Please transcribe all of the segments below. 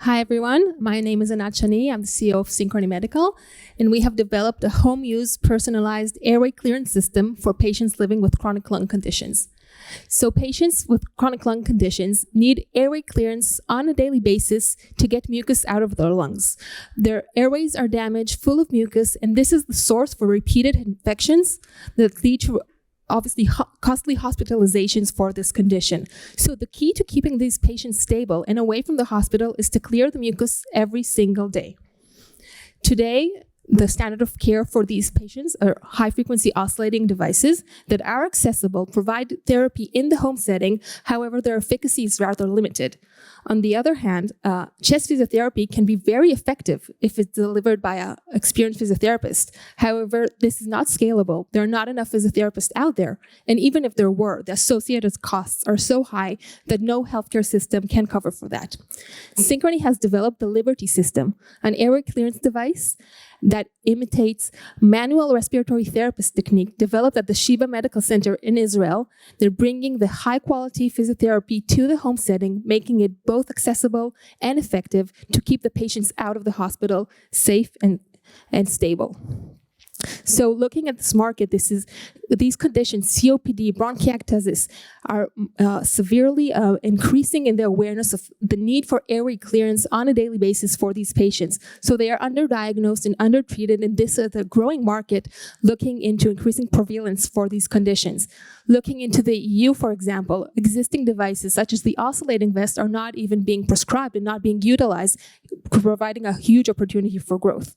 Hi, everyone. My name is Anat Shani. I'm the CEO of Synchrony Medical, and we have developed a home-use personalized airway clearance system for patients living with chronic lung conditions. So patients with chronic lung conditions need airway clearance on a daily basis to get mucus out of their lungs. Their airways are damaged, full of mucus, and this is the source for repeated infections that lead to obviously costly hospitalizations for this condition. So the key to keeping these patients stable and away from the hospital is to clear the mucus every single day. Today, the standard of care for these patients are high-frequency oscillating devices that are accessible, provide therapy in the home setting. However, their efficacy is rather limited. On the other hand, chest physiotherapy can be very effective if it's delivered by an experienced physiotherapist. However, this is not scalable. There are not enough physiotherapists out there. And even if there were, the associated costs are so high that no healthcare system can cover for that. Synchrony has developed the Liberty system, an airway clearance device that imitates manual respiratory therapist technique developed at the Shiva Medical Center in Israel. They're bringing the high-quality physiotherapy to the home setting, making it both accessible and effective to keep the patients out of the hospital safe and stable. So looking at this market, these conditions, COPD, bronchiectasis, are severely increasing in the awareness of the need for airway clearance on a daily basis for these patients. So they are underdiagnosed and undertreated, and this is a growing market looking into increasing prevalence for these conditions. Looking into the EU, for example, existing devices such as the oscillating vest are not even being prescribed and not being utilized, providing a huge opportunity for growth.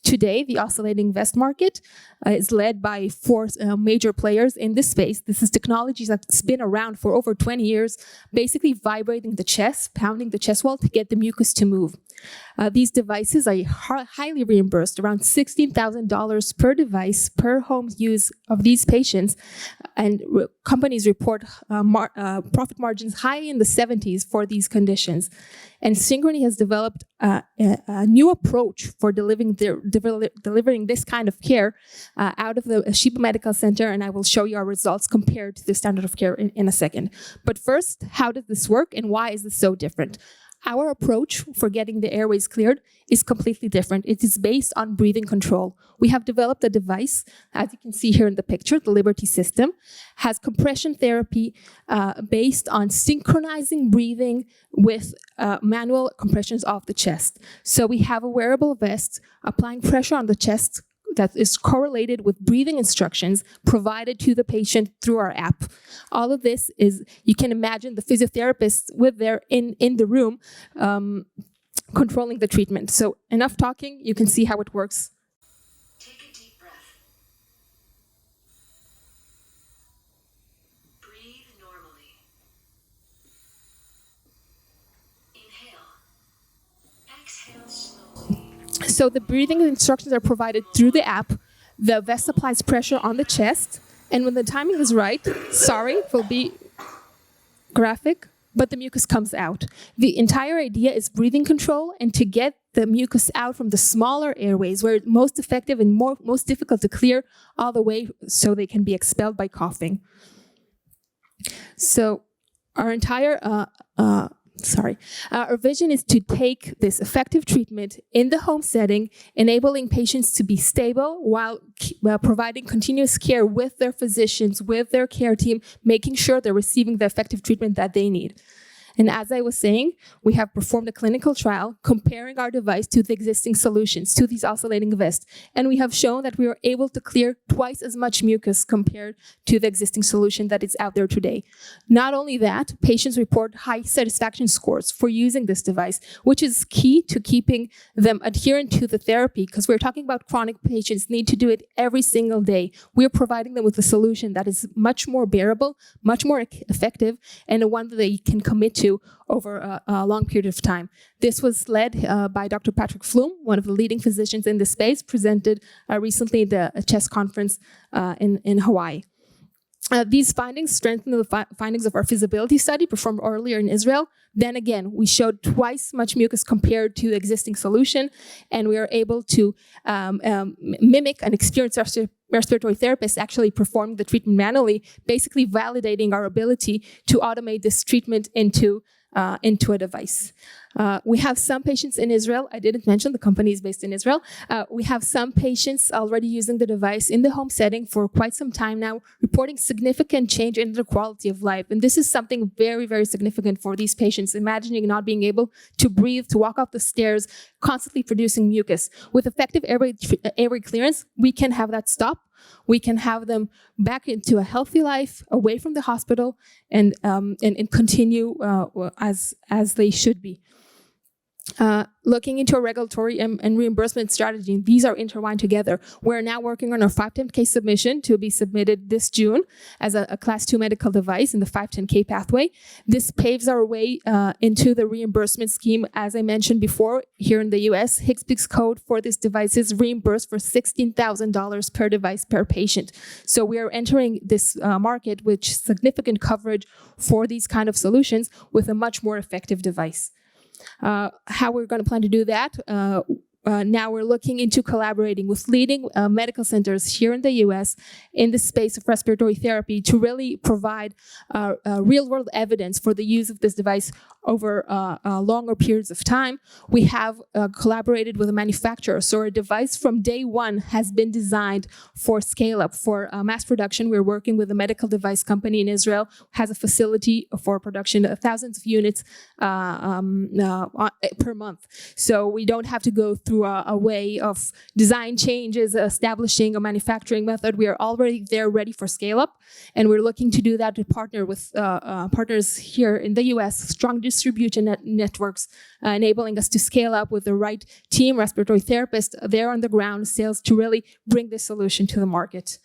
Today, the oscillating vest market is led by four major players in this space. This is technology that's been around for over 20 years, basically vibrating the chest, pounding the chest wall to get the mucus to move. These devices are highly reimbursed, around $16,000 per device per home use of these patients, and companies report profit margins high in the 70s for these conditions. And Synchrony has developed a new approach for delivering this kind of care out of the Shiva Medical Center, and I will show you our results compared to the standard of care in a second. But first, how does this work and why is this so different? Our approach for getting the airways cleared is completely different. It is based on breathing control. We have developed a device, as you can see here in the picture, the Liberty system, has compression therapy based on synchronizing breathing with manual compressions of the chest. So we have a wearable vest applying pressure on the chest that is correlated with breathing instructions provided to the patient through our app. All of this is, you can imagine the physiotherapists with their in the room controlling the treatment. So enough talking, you can see how it works. Take a deep breath. Breathe normally. Inhale. Exhale slowly. So the breathing instructions are provided through the app. The vest applies pressure on the chest, and when the timing is right, sorry, it will be graphic, but the mucus comes out. The entire idea is breathing control and to get the mucus out from the smaller airways where it's most effective and most difficult to clear all the way so they can be expelled by coughing. So our entire our vision is to take this effective treatment in the home setting, enabling patients to be stable while providing continuous care with their physicians, with their care team, making sure they're receiving the effective treatment that they need. And as I was saying, we have performed a clinical trial comparing our device to the existing solutions, to these oscillating vests. And we have shown that we are able to clear twice as much mucus compared to the existing solution that is out there today. Not only that, patients report high satisfaction scores for using this device, which is key to keeping them adherent to the therapy, because we're talking about chronic patients need to do it every single day. We're providing them with a solution that is much more bearable, much more effective, and one that they can commit to over a long period of time. This was led by Dr. Patrick Flum, one of the leading physicians in this space, presented recently at the CHEST conference in Hawaii. These findings strengthen the findings of our feasibility study performed earlier in Israel. Then again, we showed twice much mucus compared to the existing solution, and we are able to mimic an experienced respiratory therapist actually performing the treatment manually, basically validating our ability to automate this treatment into a device. We have some patients in Israel. I didn't mention the company is based in Israel. We have some patients already using the device in the home setting for quite some time now, reporting significant change in their quality of life. And this is something very, very significant for these patients. Imagining not being able to breathe, to walk up the stairs, constantly producing mucus. With effective airway clearance, we can have that stop. We can have them back into a healthy life, away from the hospital, and continue as they should be. Looking into a regulatory and reimbursement strategy, these are intertwined together. We're now working on our 510K submission to be submitted this June as a Class 2 medical device in the 510K pathway. This paves our way into the reimbursement scheme. As I mentioned before, here in the US, HCPCS code for this device is reimbursed for $16,000 per device per patient. So we are entering this market with significant coverage for these kind of solutions with a much more effective device. How we're going to plan to do that. Now we're looking into collaborating with leading medical centers here in the US in the space of respiratory therapy to really provide real-world evidence for the use of this device over longer periods of time. We have collaborated with a manufacturer, so our device from day one has been designed for scale-up, for mass production. We're working with a medical device company in Israel, has a facility for production of thousands of units per month. So we don't have to go through a way of design changes, establishing a manufacturing method. We are already there ready for scale up, and we're looking to do that to partner with partners here in the US, strong distribution networks, enabling us to scale up with the right team, respiratory therapists there on the ground, sales, to really bring this solution to the market.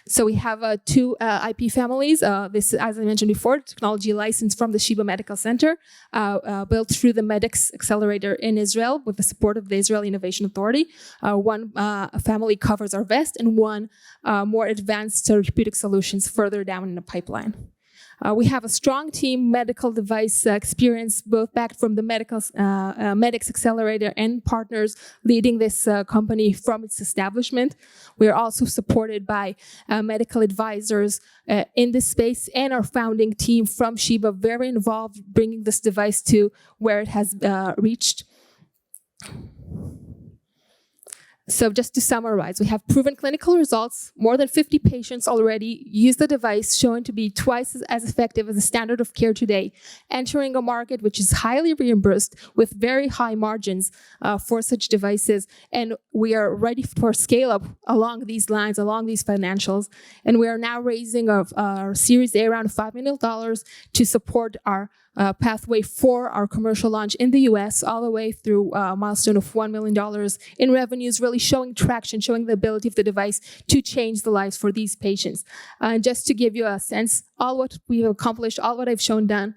So we have two IP families. This, as I mentioned before, technology license from the Sheba Medical Center, built through the MEDEX Accelerator in Israel with the support of the Israel Innovation Authority. One family covers our vest, and one more advanced therapeutic solutions further down in the pipeline. We have a strong team, medical device experience, both backed from the MEDEX Accelerator and partners leading this company from its establishment. We are also supported by medical advisors in this space, and our founding team from Sheba, very involved bringing this device to where it has reached. So just to summarize, we have proven clinical results. More than 50 patients already use the device, shown to be twice as effective as the standard of care today, entering a market which is highly reimbursed with very high margins for such devices. And we are ready for scale up along these lines, along these financials. And we are now raising our Series A around $5 million to support our pathway for our commercial launch in the US, all the way through a milestone of $1 million in revenues, really showing traction, showing the ability of the device to change the lives for these patients. And just to give you a sense, all what we've accomplished, all what I've shown done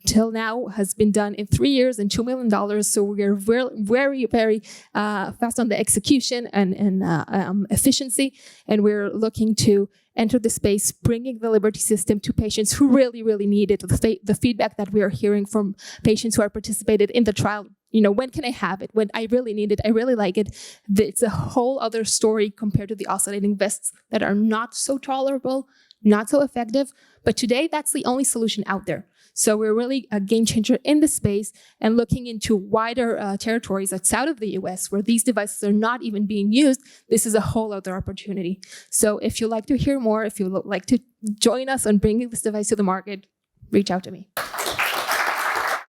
till now has been done in 3 years and $2 million. So we are very, very fast on the execution and efficiency. And we're looking to enter the space, bringing the Liberty system to patients who really, really need it. The feedback that we are hearing from patients who are participated in the trial, when can I have it? When I really need it, I really like it. It's a whole other story compared to the oscillating vests that are not so tolerable, not so effective. But today, that's the only solution out there. So we're really a game changer in the space and looking into wider territories outside of the US where these devices are not even being used. This is a whole other opportunity. So if you'd like to hear more, if you'd like to join us on bringing this device to the market, reach out to me.